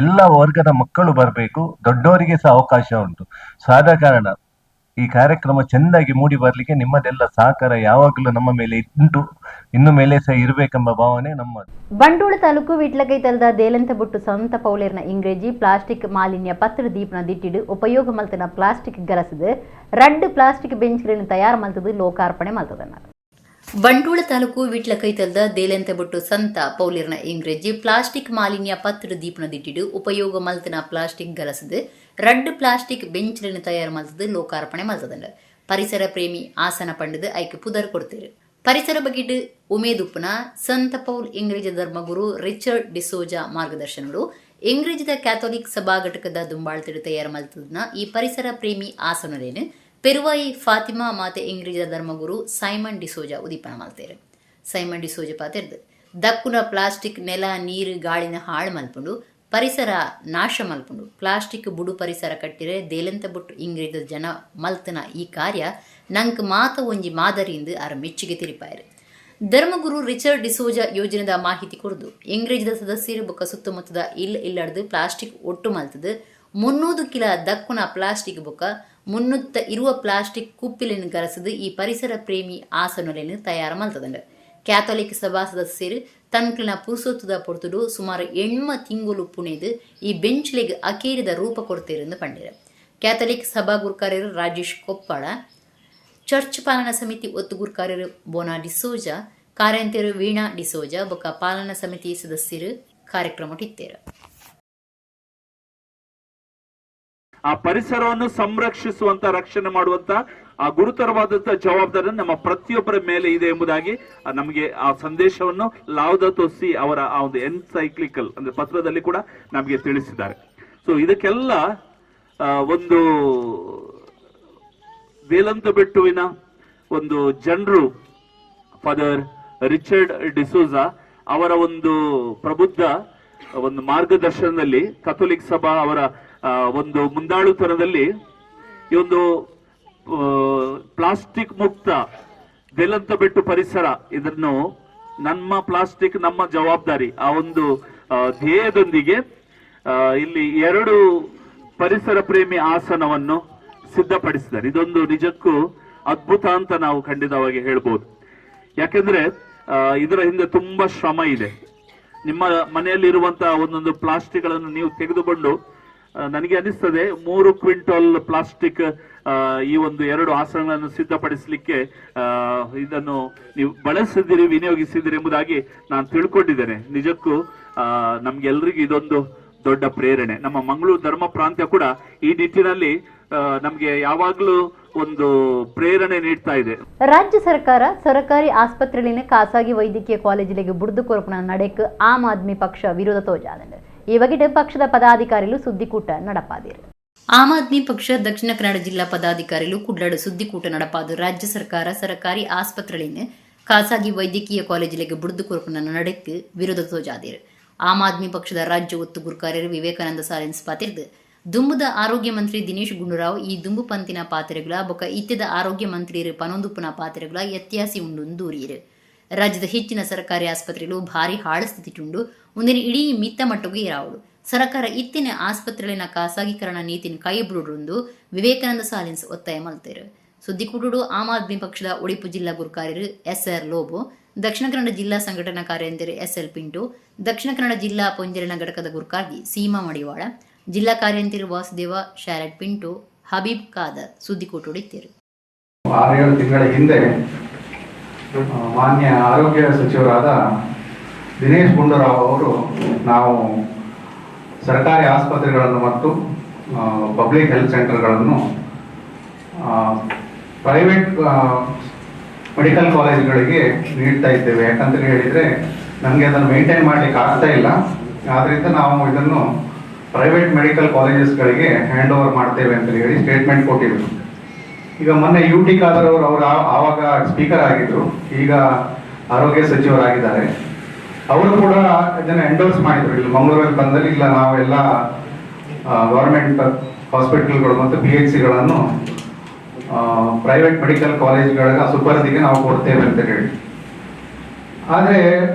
ಎಲ್ಲ ವರ್ಗದ ಮಕ್ಕಳು ಬರಬೇಕು, ದೊಡ್ಡವರಿಗೆ ಸಹ ಅವಕಾಶ ಉಂಟು. ಸೊ ಆದ ಕಾರಣ ಈ ಕಾರ್ಯಕ್ರಮ ಚೆಂದಾಗಿ ಮೂಡಿ ಬರ್ಲಿಕ್ಕೆ ನಿಮ್ಮದೆಲ್ಲ ಸಹಕಾರ ಯಾವಾಗಲೂ ನಮ್ಮ ಮೇಲೆ ಉಂಟು, ಇನ್ನು ಮೇಲೆ ಸಹ ಇರಬೇಕೆಂಬ ಭಾವನೆ ನಮ್ಮದು. ಬಂಡೂಳು ತಾಲೂಕು ವಿಟ್ಲಕೈತಲ್ದ ದೇಲಂತ ಬುಟ್ಟು ಸಂತ ಪೌಲೇರ್ನ ಇಂಗ್ರೇಜಿ ಪ್ಲಾಸ್ಟಿಕ್ ಮಾಲಿನ್ಯ ಪತ್ರ ದೀಪನ ದಿಟ್ಟಿಡು ಉಪಯೋಗ ಮಲ್ತನ ಪ್ಲಾಸ್ಟಿಕ್ ಗಲಸದು 2 ಪ್ಲಾಸ್ಟಿಕ್ ಬೆಂಚ್ಗಳನ್ನು ತಯಾರು ಮಲ್ತದು ಲೋಕಾರ್ಪಣೆ ಮಲ್ತದನ್ನ. ಬಂಡೂಳ ತಾಲೂಕು ವಿಟ್ಲಕೈತಲ್ದ ದೇಲಂತ ಬುಟ್ಟು ಸಂತ ಪೌಲೇರ್ನ ಇಂಗ್ರೇಜಿ ಪ್ಲಾಸ್ಟಿಕ್ ಮಾಲಿನ್ಯ ಪತ್ರ ದೀಪನ ದಿಟ್ಟಿಡು ಉಪಯೋಗ ಮಲ್ತನ ಪ್ಲಾಸ್ಟಿಕ್ ಗಲಸದು 2 ಪ್ಲಾಸ್ಟಿಕ್ ಬೆಂಚ್ಗಳನ್ನು ತಯಾರು ಮಲ್ತದು ಲೋಕಾರ್ಪಣೆ ಮಲ್ತದನ್ನ. ಪರಿಸರ ಪ್ರೇಮಿ ಆಸನ ಪಂಡದು ಐಕೆ ಪುದರ್ ಕೊಡ್ತೀರು. ಪರಿಸರ ಬಗೆಟ್ ಉಮೇದುಪ್ಪನ ಸಂತ ಪೌಲ್ ಇಂಗ್ರೇಜ ಧರ್ಮಗುರು ರಿಚರ್ಡ್ ಡಿಸೋಜಾ ಮಾರ್ಗದರ್ಶನಗಳು ಇಂಗ್ರೇಜದ ಕ್ಯಾಥೋಲಿಕ್ ಸಭಾ ಘಟಕದ ದುಂಬಾಳ್ತಿಡು ತಯಾರು ಮಲ್ತದನ್ನ ಈ ಪರಿಸರ ಪ್ರೇಮಿ ಆಸನರೇನು ಪೆರುವಾಯಿ ಫಾತಿಮಾ ಮಾತೆ ಇಂಗ್ರೇಜ ಧರ್ಮಗುರು ಸೈಮನ್ ಡಿಸೋಜಾ ಉದೀಪನ ಮಲ್ತೇರು. ಸೈಮನ್ ಡಿಸೋಜಾ ಪಾತಿರ್ದು ದಕ್ಕುನ ಪ್ಲಾಸ್ಟಿಕ್ ನೆಲ ನೀರು ಗಾಳಿನ ಹಾಳು ಮಲ್ಪುಂಡು ಪರಿಸರ ನಾಶ ಮಲ್ಪುಂಡು ಪ್ಲಾಸ್ಟಿಕ್ ಬುಡು ಪರಿಸರ ಕಟ್ಟಿರೆ ದೇಲಂತ ಬುಟ್ಟು ಇಂಗ್ರೇಜ ಜನ ಮಲ್ತನ ಈ ಕಾರ್ಯ ನಂಗೆ ಮಾತ ಒಂಜಿ ಮಾದರಿಯಿಂದ ಅರ ಮೆಚ್ಚುಗೆ ತಿರಿಪಾಯರು. ಧರ್ಮಗುರು ರಿಚರ್ಡ್ ಡಿಸೋಜಾ ಯೋಜನೆದ ಮಾಹಿತಿ ಕೊಡ್ದು ಇಂಗ್ರೇಜದ ಸದಸ್ಯರು ಬೊಕ್ಕ ಸುತ್ತಮುತ್ತದ ಇಲ್ಲಡ್ದು ಪ್ಲಾಸ್ಟಿಕ್ ಒಟ್ಟು ಮಲ್ತದು 300 ಕಿಲ ದಕ್ಕುನ ಪ್ಲಾಸ್ಟಿಕ್ ಬೊಕ್ಕ 300 ಇರುವ ಪ್ಲಾಸ್ಟಿಕ್ ಕುಪ್ಪಿಲೆನು ಗರಸದು ಈ ಪರಿಸರ ಪ್ರೇಮಿ ಆಸನೊಲೆನು ತಯಾರು ಮಲ್ತದಂಡ. ಕ್ಯಾಥೋಲಿಕ್ ಸಭಾ ಸದಸ್ಯರು ತನ್ಕಲಿನ ಪುರುಸೊತ್ತದ ಪೊರ್ತುಡು ಸುಮಾರು 8 ತಿಂಗಳು ಪುಣೆದು ಈ ಬೆಂಚ್ಲೆಗ್ ಅಕೇರಿದ ರೂಪ ಕೊಡ್ತೇರೆಂದು ಪಂಡಿರ. ಕ್ಯಾಥೋಲಿಕ್ ಸಭಾ ಗುರುಕಾರ್ಯರು ರಾಜೇಶ್ ಕೊಪ್ಪಳ, ಚರ್ಚ್ ಪಾಲನಾ ಸಮಿತಿ ಒತ್ತು ಗುರುಕಾರ್ಯರು ಬೋನಾ ಡಿಸೋಜಾ, ಕಾರ್ಯಂತರು ವೀಣಾ ಡಿಸೋಜಾ ಬೊಕ್ಕ ಪಾಲನಾ ಸಮಿತಿ ಸದಸ್ಯರು ಕಾರ್ಯಕ್ರಮ ಇತ್ತೇರು. ಆ ಪರಿಸರವನ್ನು ಸಂರಕ್ಷಿಸುವಂತ, ರಕ್ಷಣೆ ಮಾಡುವಂತ ಆ ಗುರುತರವಾದಂತಹ ಜವಾಬ್ದಾರಿ ನಮ್ಮ ಪ್ರತಿಯೊಬ್ಬರ ಮೇಲೆ ಇದೆ ಎಂಬುದಾಗಿ ನಮಗೆ ಆ ಸಂದೇಶವನ್ನು ಲೌದಾತೋ ಸಿ ಅವರ ಆ ಒಂದು ಎನ್ಸೈಕ್ಲಿಕಲ್ ಅಂದ್ರೆ ಪತ್ರದಲ್ಲಿ ಕೂಡ ನಮಗೆ ತಿಳಿಸಿದ್ದಾರೆ. ಸೊ ಇದಕ್ಕೆಲ್ಲ ಒಂದು ವೇಲಂತಬೆಟ್ಟುವಿನ ಒಂದು ಜನರು ಫಾದರ್ ರಿಚರ್ಡ್ ಡಿಸೋಜಾ ಅವರ ಒಂದು ಪ್ರಬುದ್ಧ ಒಂದು ಮಾರ್ಗದರ್ಶನದಲ್ಲಿ ಕಥೋಲಿಕ್ ಸಭಾ ಅವರ ಒಂದು ಮುಂದಾಳುತನದಲ್ಲಿ ಈ ಒಂದು ಪ್ಲಾಸ್ಟಿಕ್ ಮುಕ್ತ ವೇಲಂತಬೆಟ್ಟು ಪರಿಸರ, ಇದನ್ನು ನಮ್ಮ ಪ್ಲಾಸ್ಟಿಕ್ ನಮ್ಮ ಜವಾಬ್ದಾರಿ ಆ ಒಂದು ಧ್ಯೇಯದೊಂದಿಗೆ ಇಲ್ಲಿ 2 ಪರಿಸರ ಪ್ರೇಮಿ ಆಸನವನ್ನು ಸಿದ್ಧಪಡಿಸಿದ್ದಾರೆ. ಇದೊಂದು ನಿಜಕ್ಕೂ ಅದ್ಭುತ ಅಂತ ನಾವು ಖಂಡಿತವಾಗಿ ಹೇಳ್ಬೋದು. ಯಾಕೆಂದ್ರೆ ಇದರ ಹಿಂದೆ ತುಂಬಾ ಶ್ರಮ ಇದೆ. ನಿಮ್ಮ ಮನೆಯಲ್ಲಿರುವಂತಹ ಒಂದೊಂದು ಪ್ಲಾಸ್ಟಿಕ್ ಗಳನ್ನು ನೀವು ತೆಗೆದುಕೊಂಡು, ನನಗೆ ಅನಿಸ್ತದೆ 3 ಕ್ವಿಂಟಲ್ ಪ್ಲಾಸ್ಟಿಕ್ ಈ ಒಂದು 2 ಆಸನಗಳನ್ನು ಸಿದ್ಧಪಡಿಸಲಿಕ್ಕೆ ಇದನ್ನು ನೀವು ಬಳಸಿದಿರಿ, ವಿನಿಯೋಗಿಸಿದಿರಿ ಎಂಬುದಾಗಿ ನಾನು ತಿಳ್ಕೊಂಡಿದ್ದೇನೆ. ನಿಜಕ್ಕೂ ನಮ್ಗೆಲ್ರಿಗೂ ಇದೊಂದು ದೊಡ್ಡ ಪ್ರೇರಣೆ. ನಮ್ಮ ಮಂಗಳೂರು ಧರ್ಮ ಪ್ರಾಂತ್ಯ ಕೂಡ ಈ ನಿಟ್ಟಿನಲ್ಲಿ ನಮ್ಗೆ ಯಾವಾಗ್ಲೂ ಒಂದು ಪ್ರೇರಣೆ ನೀಡ್ತಾ ಇದೆ. ರಾಜ್ಯ ಸರ್ಕಾರ ಸರ್ಕಾರಿ ಆಸ್ಪತ್ರೆಯಲ್ಲಿನ ಖಾಸಗಿ ವೈದ್ಯಕೀಯ ಕಾಲೇಜಿലേക്ക് ಬುಡ್ದು ಕೊರಪುನ ನಡೆക്ക് ആം ആദ്മി ಪಕ್ಷ ವಿರೋಧ ತೋಜಾದಂಡು ಈ ಬಗೆಟ್ ಪಕ್ಷದ ಪದಾಧಿಕಾರಿಗಳು ಸುದ್ದಿಕೂಟ ನಡಪಾದಿರು. ಆಮ್ ಆದ್ಮಿ ಪಕ್ಷ ದಕ್ಷಿಣ ಕನ್ನಡ ಜಿಲ್ಲಾ ಪದಾಧಿಕಾರಿಗಳು ಕುಡ್ಲಾಡು ಸುದ್ದಿಕೂಟ ನಡಪಾದು ರಾಜ್ಯ ಸರ್ಕಾರ ಸರ್ಕಾರಿ ಆಸ್ಪತ್ರೆಯಲ್ಲಿನ ಖಾಸಗಿ ವೈದ್ಯಕೀಯ ಕಾಲೇಜಿലേക്ക് ಬುಡ್ದು ಕೊರಪುನ ನಡೆക്ക് ವಿರೋಧ ತೋಜಾದಿರು. ಆಮ್ ಆದ್ಮಿ ಪಕ್ಷದ ರಾಜ್ಯ ಒತ್ತುಗುರು ಕಾರ್ಯರು ವಿವೇಕಾನಂದ ಸಾಲೆನ್ಸ್ ಪಾತಿರ್ದು ದುಂಬುದ ಆರೋಗ್ಯ ಮಂತ್ರಿ ದಿನೇಶ್ ಗುಂಡೂರಾವ್ ಈ ದುಂಬು ಪಂತಿನ ಪಾತ್ರೆಗಳ ಬೊಕ್ಕ ಇತ್ಯದ ಆರೋಗ್ಯ ಮಂತ್ರಿಯರು ಪನೊಂದುಪ್ಪನ ಪಾತ್ರೆಗಳ ವ್ಯತ್ಯಾಸಿ ಉಂಡು ದೂರಿಯರು. ರಾಜ್ಯದ ಹೆಚ್ಚಿನ ಸರ್ಕಾರಿ ಆಸ್ಪತ್ರೆಗಳು ಭಾರಿ ಹಾಳು ಸ್ಥಿತಿಟುಂಡು ಮುಂದಿನ ಇಡೀ ಮಿತ್ತ ಮಟ್ಟಗೂ ಇರಾವಳು. ಸರ್ಕಾರ ಇತ್ತಿನ ಆಸ್ಪತ್ರೆಗಳಿನ ಖಾಸಗೀಕರಣ ನೀತಿನ ಕೈ ಬಿಡುವುದು ವಿವೇಕಾನಂದ ಸಾಲೆನ್ಸ್ ಒತ್ತಾಯ ಮಲ್ತೇರು. ಸುದ್ದಿಕೂಟುಡು ಆಮ್ ಆದ್ಮಿ ಪಕ್ಷದ ಉಡುಪು ಜಿಲ್ಲಾ ಗುರುಕಾರ್ಯರು SR ಲೋಬೋ, ದಕ್ಷಿಣ ಕನ್ನಡ ಜಿಲ್ಲಾ ಸಂಘಟನಾ ಕಾರ್ಯಂತರ SL ಪಿಂಟು, ದಕ್ಷಿಣ ಕನ್ನಡ ಜಿಲ್ಲಾ ಪೊಂಜರಿನ ಘಟಕದ ಗುರುಕಾರ್ಗಿ ಸೀಮಾ ಮಡಿವಾಳ, ಜಿಲ್ಲಾ ಕಾರ್ಯಂತರ ವಾಸುದೇವ, ಶಾರಟ್ ಪಿಂಟು, ಹಬೀಬ್ ಖಾದರ್ ಸುದ್ದಿಕೂಟುಡಿತ್ತೇರು. 6-7 ತಿಂಗಳ ಹಿಂದೆ ಮಾನ್ಯ ಆರೋಗ್ಯ ಸಚಿವರಾದ ದಿನೇಶ್ ಗುಂಡೂರಾವ್ ಅವರು ನಾವು ಸರ್ಕಾರಿ ಆಸ್ಪತ್ರೆಗಳನ್ನು ಮತ್ತು ಪಬ್ಲಿಕ್ ಹೆಲ್ತ್ ಸೆಂಟರ್ಗಳನ್ನು ಪ್ರೈವೇಟ್ ಮೆಡಿಕಲ್ ಕಾಲೇಜ್ಗಳಿಗೆ ನೀಡ್ತಾ ಇದ್ದೇವೆ. ಯಾಕಂತ ಹೇಳಿದರೆ ನಮಗೆ ಅದನ್ನು ಮೇಂಟೈನ್ ಮಾಡಲಿಕ್ಕೆ ಆಗ್ತಾ ಇಲ್ಲ. ಆದ್ದರಿಂದ ನಾವು ಇದನ್ನು ಪ್ರೈವೇಟ್ ಮೆಡಿಕಲ್ ಕಾಲೇಜಸ್ಗಳಿಗೆ ಹ್ಯಾಂಡ್ ಓವರ್ ಮಾಡ್ತೇವೆ ಅಂತ ಹೇಳಿ ಸ್ಟೇಟ್ಮೆಂಟ್ ಕೊಟ್ಟಿದ್ರು. ಈಗ ಮೊನ್ನೆ UT ಖಾದರ್ ಅವರು ಆವಾಗ ಸ್ಪೀಕರ್ ಆಗಿದ್ರು, ಈಗ ಆರೋಗ್ಯ ಸಚಿವರಾಗಿದ್ದಾರೆ. ಅವರು ಕೂಡ ಇದನ್ನು ಎಂಡೋರ್ಸ್ ಮಾಡಿದ್ರು. ಇಲ್ಲಿ ಮಂಗಳೂರಲ್ಲಿ ಬಂದಲ್ಲಿ ಇಲ್ಲ ನಾವೆಲ್ಲ ಗೌರ್ಮೆಂಟ್ ಹಾಸ್ಪಿಟಲ್ಗಳು ಮತ್ತು PHCಗಳನ್ನು ಪ್ರೈವೇಟ್ ಮೆಡಿಕಲ್ ಕಾಲೇಜ್ಗಳ ಸುಪರ್ದಿಗೆ ನಾವು ಕೊಡ್ತೇವೆ ಅಂತ ಹೇಳಿ. ಆದರೆ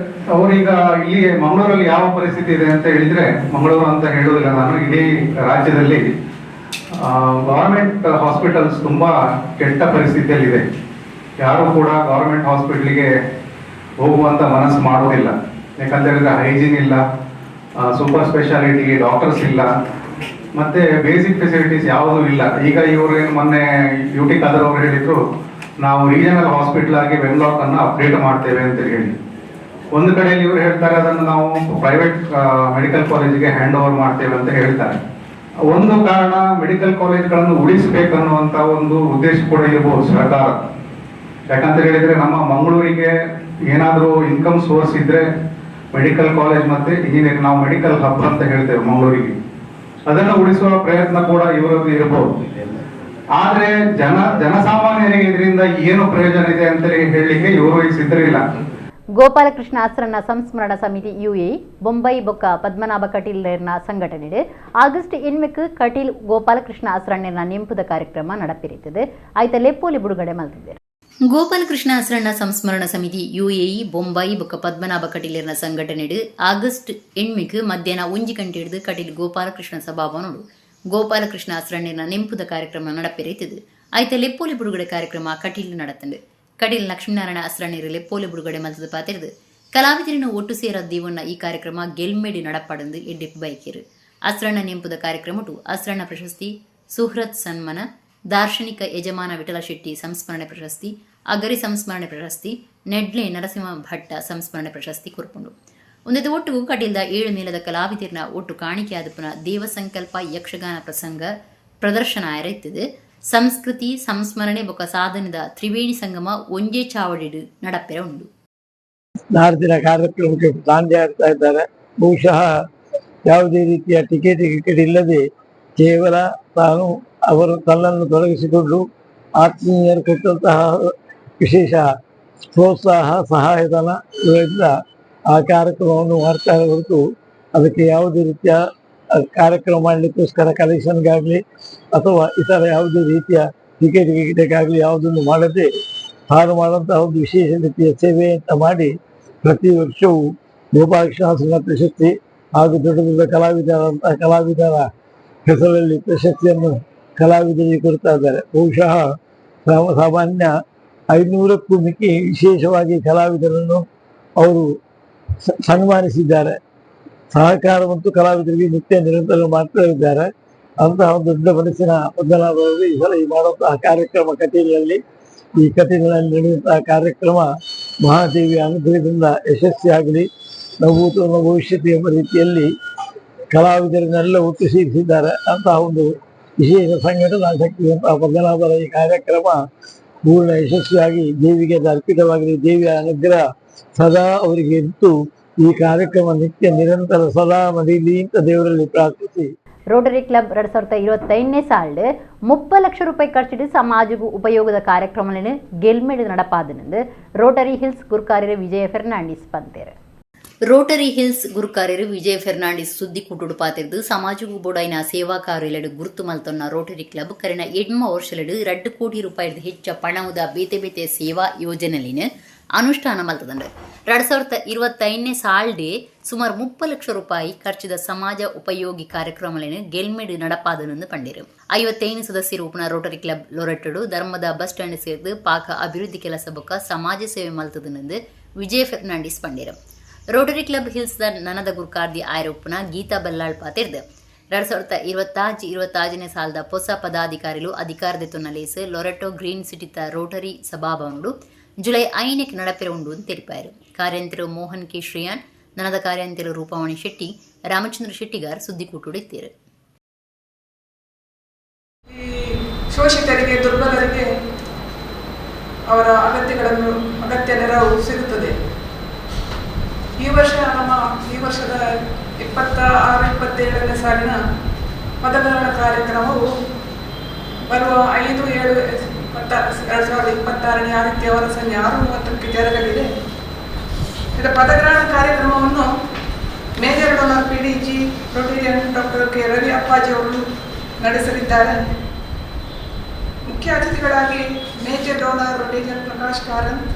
ಅವರೀಗ ಇಲ್ಲಿ ಮಂಗಳೂರಲ್ಲಿ ಯಾವ ಪರಿಸ್ಥಿತಿ ಇದೆ ಅಂತ ಹೇಳಿದ್ರೆ, ಮಂಗಳೂರು ಅಂತ ಹೇಳುವುದಿಲ್ಲ ನಾನು, ಇಡೀ ರಾಜ್ಯದಲ್ಲಿ ಗವರ್ಮೆಂಟ್ ಹಾಸ್ಪಿಟಲ್ಸ್ ತುಂಬಾ ಕೆಟ್ಟ ಪರಿಸ್ಥಿತಿಯಲ್ಲಿದೆ. ಯಾರು ಕೂಡ ಗವರ್ಮೆಂಟ್ ಹಾಸ್ಪಿಟ್ಲಿಗೆ ಹೋಗುವಂತ ಮನಸ್ಸು ಮಾಡುವುದಿಲ್ಲ. ಯಾಕಂತ ಹೇಳಿದ್ರೆ ಹೈಜೀನ್ ಇಲ್ಲ, ಸೂಪರ್ ಸ್ಪೆಷಾಲಿಟಿ ಡಾಕ್ಟರ್ಸ್ ಇಲ್ಲ, ಮತ್ತೆ ಬೇಸಿಕ್ ಫೆಸಿಲಿಟೀಸ್ ಯಾವುದೂ ಇಲ್ಲ. ಈಗ ಇವರು ಮೊನ್ನೆ UT ಖಾದರ್ ಅವರು ಹೇಳಿದ್ರು, ನಾವು ರೀಜನಲ್ ಹಾಸ್ಪಿಟಲ್ ಆಗಿ ವೆನ್ಲಾಕ್ ಅನ್ನು ಅಪ್ಡೇಟ್ ಮಾಡ್ತೇವೆ ಅಂತ ಹೇಳಿ. ಒಂದು ಕಡೆಯಲ್ಲಿ ಇವರು ಹೇಳ್ತಾರೆ ಅದನ್ನು ನಾವು ಪ್ರೈವೇಟ್ ಮೆಡಿಕಲ್ ಕಾಲೇಜಿಗೆ ಹ್ಯಾಂಡ್ ಓವರ್ ಮಾಡ್ತೇವೆ ಅಂತ ಹೇಳ್ತಾರೆ. ಒಂದು ಕಾರಣ ಮೆಡಿಕಲ್ ಕಾಲೇಜ್ಗಳನ್ನು ಉಳಿಸಬೇಕನ್ನುವಂತ ಒಂದು ಉದ್ದೇಶ ಕೂಡ ಇರಬಹುದು ಸರ್ಕಾರ. ಯಾಕಂತ ಹೇಳಿದ್ರೆ ನಮ್ಮ ಮಂಗಳೂರಿಗೆ ಏನಾದರೂ ಇನ್ಕಮ್ ಸೋರ್ಸ್ ಇದ್ರೆ ಮೆಡಿಕಲ್ ಕಾಲೇಜ್ ಮತ್ತೆ ಇಂಜಿನಿಯರಿಂಗ್, ನಾವು ಮೆಡಿಕಲ್ ಹಬ್ ಅಂತ ಹೇಳ್ತೇವೆ ಮಂಗಳೂರಿಗೆ, ಅದನ್ನು ಉಳಿಸುವ ಪ್ರಯತ್ನ ಕೂಡ ಇವರದ್ದು ಇರಬಹುದು. ಆದ್ರೆ ಜನಸಾಮಾನ್ಯರಿಗೆ ಇದರಿಂದ ಏನು ಪ್ರಯೋಜನ ಇದೆ ಅಂತ ಹೇಳಲಿಕ್ಕೆ ಇವರು ಈಗ ಸಿದ್ಧರಿಲ್ಲ. ಗೋಪಾಲಕೃಷ್ಣ ಅಸ್ರಣ್ಣ ಸಂಸ್ಮರಣ ಸಮಿತಿ UAE ಬೊಂಬೈ ಬೊಕ್ಕ ಪದ್ಮನಾಭ ಕಟೀಲ್ನ ಸಂಘಟನೆ ಆಗಸ್ಟ್ 8 ಕಟೀಲ್ ಗೋಪಾಲಕೃಷ್ಣ ಅಸ್ರಣ್ಣ ನೆಂಪುದ ಕಾರ್ಯಕ್ರಮ ನಡಪಿರುತ್ತದೆ. ಆಯ್ತ ಲೆಪ್ಪೋಲಿ ಬಿಡುಗಡೆ ಮಲ್ತಿದ್ದಾರೆ. ಗೋಪಾಲಕೃಷ್ಣ ಅಸ್ರಣ್ಣ ಸಂಸ್ಮರಣ ಸಮಿತಿ UAE ಬೊಂಬೈ ಬೊಕ್ಕ ಪದ್ಮನಾಭ ಕಟೀಲ್ನ ಸಂಘಟನೆ ಆಗಸ್ಟ್ 8 ಮಧ್ಯಾಹ್ನ 1 ಗಂಟೆ ಹಿಡಿದು ಕಟೀಲ್ ಗೋಪಾಲಕೃಷ್ಣ ಸಭಾಭವನಡು ಗೋಪಾಲಕೃಷ್ಣ ಅಸ್ರಣ್ಣ ನೆಂಪುದ ಕಾರ್ಯಕ್ರಮ ನಡಪಿರುತ್ತದೆ. ಆಯ್ತ ಲೆಪ್ಪೋಲಿ ಬಿಡುಗಡೆ ಕಾರ್ಯಕ್ರಮ ಕಟೀಲ್ ನಡತಂಡು. ಕಟೀಲ್ ಲಕ್ಷ್ಮೀನಾರಾಯಣ ಅಸ್ರಣ್ಯರು ಲೆಪ್ಪೋಲಿ ಬಿಡುಗಡೆ ಮಲ್ತದ ಪಾತಿರ್ದು ಕಲಾವಿದರಿನ ಒಟ್ಟು ಸೇರ ದೀವನ್ನ ಈ ಕಾರ್ಯಕ್ರಮ ಗೆಲ್ಮೇಡಿ ನಡಪಾಡಂದು ಎಡ್ಡೆಪ್ಪು ಬೈಕೇರು. ಅಸ್ರಣ್ಣ ನೆಂಪುದ ಕಾರ್ಯಕ್ರಮಟು ಅಸ್ರಣ್ಣ ಪ್ರಶಸ್ತಿ, ಸುಹೃತ್ ಸನ್ಮಾನ, ದಾರ್ಶನಿಕ ಯಜಮಾನ ವಿಠಲ ಶೆಟ್ಟಿ ಸಂಸ್ಮರಣೆ ಪ್ರಶಸ್ತಿ, ಅಗರಿ ಸಂಸ್ಮರಣೆ ಪ್ರಶಸ್ತಿ, ನೆಡ್ಲೆ ನರಸಿಂಹ ಭಟ್ಟ ಸಂಸ್ಮರಣೆ ಪ್ರಶಸ್ತಿ ಕೊರ್ಪುಂಡು. ಒಂದೆದು ಒಟ್ಟು ಕಟೀಲ್ದ 7 ಮೇಲದ ಕಲಾವಿದರಿನ ಒಟ್ಟು ಕಾಣಿಕೆಯಾದ ಪುನಃ ದೇವಸಂಕಲ್ಪ ಯಕ್ಷಗಾನ ಪ್ರಸಂಗ ಪ್ರದರ್ಶನ ಆಯ್ತಿದ್ದು ಸಂಸ್ಕೃತಿ ಸಂಸ್ಮರಣೆ ಬೊಕ ಸಾಧನದ ತ್ರಿವೇಣಿ ಸಂಗಮ ಒಂಜೇ ಚಾವಡಿಡು ನಡಪೆರ ಉಂಡು. ನಾಡಿನ ಕಾರ್ಯಕ್ರಮಕ್ಕೆ ದಾಂಡಿ ಆಡ್ತಾ ಇದ್ದಾರೆ. ಬಹುಶಃ ಯಾವುದೇ ರೀತಿಯ ಟಿಕೆಟ್ ಇಲ್ಲದೆ ಕೇವಲ ಅವರು ತನ್ನನ್ನು ತೊಡಗಿಸಿಕೊಂಡು ಆತ್ಮೀಯರು ಕೊಟ್ಟಂತಹ ವಿಶೇಷ ಪ್ರೋತ್ಸಾಹ ಸಹಾಯಧನ ಇವರಿಂದ ಆ ಕಾರ್ಯಕ್ರಮವನ್ನು ಮಾಡ್ತಾರೆ ಹೊರತು ಅದಕ್ಕೆ ಯಾವುದೇ ರೀತಿಯ ಕಾರ್ಯಕ್ರಮ ಮಾಡಲಿಕ್ಕೋಸ್ಕರ ಕಲೆಕ್ಷನ್ಗಾಗಲಿ ಅಥವಾ ಇತರ ಯಾವುದೇ ರೀತಿಯ ಟಿಕೆಟ್ಗಾಗಲಿ ಯಾವುದನ್ನು ಮಾಡದೆ ತಾನು ಮಾಡುವಂತಹ ಒಂದು ವಿಶೇಷ ರೀತಿಯ ಸೇವೆ ಅಂತ ಮಾಡಿ ಪ್ರತಿ ವರ್ಷವೂ ಗೋಪಾಲಕೃಷ್ಣ ಪ್ರಶಸ್ತಿ ಹಾಗೂ ದೊಡ್ಡ ದೊಡ್ಡ ಕಲಾವಿದರ ಹೆಸರಲ್ಲಿ ಪ್ರಶಸ್ತಿಯನ್ನು ಕಲಾವಿದರಿಗೆ ಕೊಡ್ತಾ ಇದ್ದಾರೆ. ಬಹುಶಃ ಸಾಮಾನ್ಯ 500ಕ್ಕೂ ಮಿಕ್ಕಿ ವಿಶೇಷವಾಗಿ ಕಲಾವಿದರನ್ನು ಅವರು ಸನ್ಮಾನಿಸಿದ್ದಾರೆ. ಸಹಕಾರ ಮತ್ತು ಕಲಾವಿದರಿಗೆ ನಿತ್ಯ ನಿರಂತರ ಮಾಡ್ತಾ ಇದ್ದಾರೆ. ಅಂತಹ ಒಂದು ದೊಡ್ಡ ಮನಸ್ಸಿನ ಪದ್ಮನಾಭರು ಈ ಸಲ ಮಾಡುವಂತಹ ಕಾರ್ಯಕ್ರಮ ಕಟೀಲಿನಲ್ಲಿ ನಡೆಯುವಂತಹ ಕಾರ್ಯಕ್ರಮ ಮಹಾದೇವಿಯ ಅನುಗ್ರಹದಿಂದ ಯಶಸ್ವಿಯಾಗಲಿ, ನವೂತನ ಭವಿಷ್ಯತ್ತು ಎಂಬ ರೀತಿಯಲ್ಲಿ ಕಲಾವಿದರನ್ನೆಲ್ಲ ಒಟ್ಟು ಸೇರಿಸಿದ್ದಾರೆ. ಅಂತಹ ಒಂದು ವಿಶೇಷ ಸಂಘಟನಾ ಶಕ್ತಿಯಂತಹ ಪದ್ಮನಾಭರ ಈ ಕಾರ್ಯಕ್ರಮ ಪೂರ್ಣ ಯಶಸ್ವಿಯಾಗಿ ದೇವಿಗೆ ಅರ್ಪಿತವಾಗಲಿ. ದೇವಿಯ ಅನುಗ್ರಹ ಸದಾ ಅವರಿಗೆ ಇತ್ತು. ಈ ಕಾರ್ಯಕ್ರಮ ನಿತ್ಯ ನಿರಂತರ ಸದಾ ನಡೆಯಲಿ ಅಂತ ದೇವರಲ್ಲಿ ಪ್ರಾರ್ಥಿಸಿ. ರೋಟರಿ ಕ್ಲಬ್ 2025 ಸಾಲ್ಡ್ 30 ಲಕ್ಷ ರೂಪಾಯಿ ಖರ್ಚಿಟ್ಟು ಸಮಾಜಕ್ಕೂ ಉಪಯೋಗದ ಕಾರ್ಯಕ್ರಮಗಳನ್ನು ಗೆಲ್ಮೆಡ್ ನಡಪಾದನೆಂದು ರೋಟರಿ ಹಿಲ್ಸ್ ಗುರುಕಾರ್ಯರು ವಿಜಯ ಫೆರ್ನಾಂಡಿಸ್ ಪಂತೇರು. ರೋಟರಿ ಹಿಲ್ಸ್ ಗುರುಕಾರ್ಯರು ವಿಜಯ ಫೆರ್ನಾಂಡಿಸ್ ಸುದ್ದಿ ಕೂಟುಡು ಪಾತಿರ್ದು ಸಮಾಜಕ್ಕೂ ಬೋಡಾಯಿನ ಸೇವಾ ಕಾರ್ಯಲಡು ಗುರುತು ಮಲ್ತೊನ್ನ ರೋಟರಿ ಕ್ಲಬ್ ಕರೆನ 8 ವರ್ಷಲಡು 2 ಕೋಟಿ ರೂಪಾಯಿದ ಹೆಚ್ಚ ಪಣವುದ ಬೇತೆ ಬೇತೆ ಸೇವಾ ಯೋಜನೆಲಿನ ಅನುಷ್ಠಾನ ಮಲ್ತದಂಡು. 2025 ಸಾಲ್ಡೆ ಸುಮಾರು 30 ಲಕ್ಷ ರೂಪಾಯಿ ಖರ್ಚಿದ ಸಮಾಜ ಉಪಯೋಗಿ ಕಾರ್ಯಕ್ರಮಗಳನ್ನು ಗೆಲ್ಮೆಡ್ ನಡಪಾದನೆಂದು ಪಂಡಿರು. 55 ಸದಸ್ಯರು ಉಪನ ರೋಟರಿ ಕ್ಲಬ್ ಲೊರಟ್ಟಡು ಧರ್ಮದ ಬಸ್ ಸ್ಟ್ಯಾಂಡ್ ಸೇರಿದು ಪಾಕ ಅಭಿವೃದ್ಧಿ ಕೆಲಸ ಬೊಕ್ಕ ಸಮಾಜ ಸೇವೆ ಮಲ್ತದನೆಂದು ವಿಜಯ ಫೆರ್ನಾಂಡಿಸ್ ಪಂಡಿರು. ರೋಟರಿ ಕ್ಲಬ್ ಹಿಲ್ಸ್ದ ನನದ ಗುರುಕಾರ್ದಿ ಆಯ್ರೊಪ್ಪನ ಗೀತಾ ಬಲ್ಲಾಳ್ ಪಾತಿರ್ದು 2025 ಸಾಲದ ಹೊಸ ಪದಾಧಿಕಾರಿಗಳು ಅಧಿಕಾರದೆತ್ತೊನ್ನ ಲೇಸು ಲೊರಟೋ ಗ್ರೀನ್ ಸಿಟಿತ ರೋಟರಿ ಸಭಾಭವನಡು ಜುಲೈ 5 ನಡಪೆರ ಉಂಡು ಅಂತ ತಿಳಿಪಾರು. ಕಾರ್ಯಂತರು ಮೋಹನ್ ಕೆ ಶ್ರೀಯಾನ್, ನನದ ಕಾರ್ಯಂತರು ರೂಪವಾಣಿ ಶೆಟ್ಟಿ, ರಾಮಚಂದ್ರ ಶೆಟ್ಟಿಗಾರ್ ಸುದ್ದಿ ಕೂಟುಡಿದ್ದೀರು. ಶೋಷಿತರಿಗೆ, ದುರ್ಬಲರಿಗೆ ಅವರ ಅಗತ್ಯ ನೆರವು ಸಿಗುತ್ತದೆ. ಈ ವರ್ಷದ 26-27ನೇ ಸಾಲಿನ ಪದಗ್ರಹಣ ಕಾರ್ಯಕ್ರಮವು ಬರುವ 5/7/2026 ಆದಿತ್ಯವಾರ ಸಂಜೆ 6:30ಕ್ಕೆ ಜರಗಲಿದೆ. ಇದರ ಪದಗ್ರಹಣ ಕಾರ್ಯಕ್ರಮವನ್ನು major donor PDG Rotarian doctor K Ravi ಅಪ್ಪಾಜಿ ಅವರು ನಡೆಸಲಿದ್ದಾರೆ. ಮುಖ್ಯ ಅತಿಥಿಗಳಾಗಿ major donor Rotarian Prakash Karanth,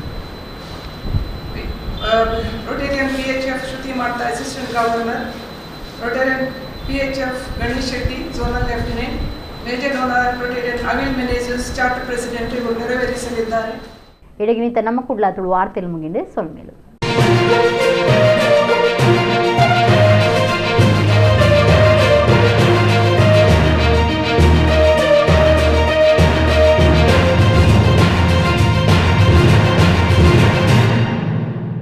Rotarian PHF ಶ್ರುತಿ ಮಾಡ್ತಾ assistant governor, Rotarian PHF Ganesh Shetty zonal lieutenant, major donor Rotarian Anil Menezes charter president ಇವರು ನೆರವೇರಿಸಲಿದ್ದಾರೆ. ಇಡಗಿನಿತ ನಮ್ಮ ಕುಡ್ಲಾತುಳು ವಾರ್ತೆಲು ಮುಗಿಂಡೆ ಸೊಲ್ಮೇಲು.